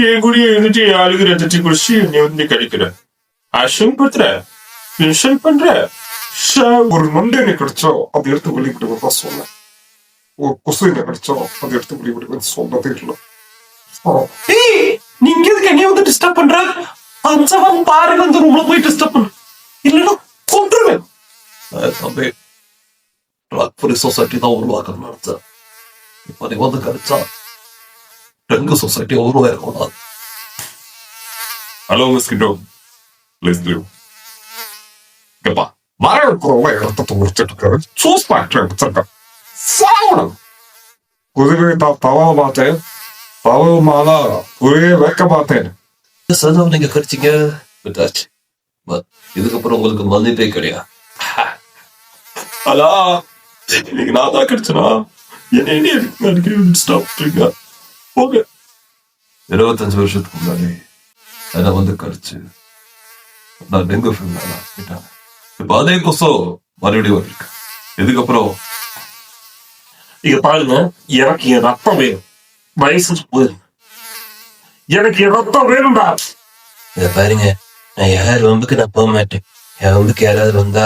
என் கூடயே இருந்துட்டு அழுகு ரத்தத்தை குடிச்சு என்னை வந்து கிடைக்கிற அசிங்கப்படுத்துற இன்சல்ட் பண்ற. ஒரு நொண்டு எனக்கு கிடைச்சா அதை எடுத்து வெளியிடுவேன் தான் சொன்னேன். ஒரு கொசு என்ன கிடைச்சா அதை எடுத்து வெளியிடுவேன் சொன்னதே இல்லை. ஏய், நீங்க எதுக்கு என்னைய வந்து டிஸ்டர்ப் பண்ற? அஞ்சவன் பாருங்க அந்த ரூம்ல போய் டிஸ்டர்ப் பண்ணு, இல்லைன்னா கொன்றுவேன். தம்பி, ட்ரக் ஃப்ரீ சொசைட்டி தான் உருவாக்கணும்னு நினைச்சேன். இப்ப நீ வந்து கிடைச்சா டெங்கு சொசைட்டி உருவாயிருக்கும். Hello mosquito, let's live. எப்பா வர இருக்கிறவங்க இடத்த முடிச்சிட்டு இருக்காரு. சூஸ் ஃபேக்டரி வச்சிருக்கேன். சாவணும். குதிரை தவா பார்த்தேன், தவமாலா புரிய வைக்க பார்த்தேன். சதம் நீங்க கடிச்சிங்க விட்டாச்சு. இதுக்கப்புறம் உங்களுக்கு மன்னிப்பே கிடையாது. அலா இன்னைக்கு நான் தான் கிடைச்சனா என்ன ஸ்டாப் பண்ணுங்க போங்க. 25 வருஷத்துக்கு முன்னாடி என்ன வந்து கடிச்சு நான் டெங்கு ஃபீவர் கேட்டாங்க. இப்ப அதே கொசம் மறுபடியும் இருக்கு. இதுக்கப்புறம் இங்க பாருங்க, எனக்கு என் ரத்தம் வேணும். வயசு போயிரு, எனக்கு என் ரத்தம் வேணும்டா. இத பாருங்க, நான் யார் வம்புக்கு நான் போக மாட்டேன். என் வம்புக்கு யாராவது வந்தா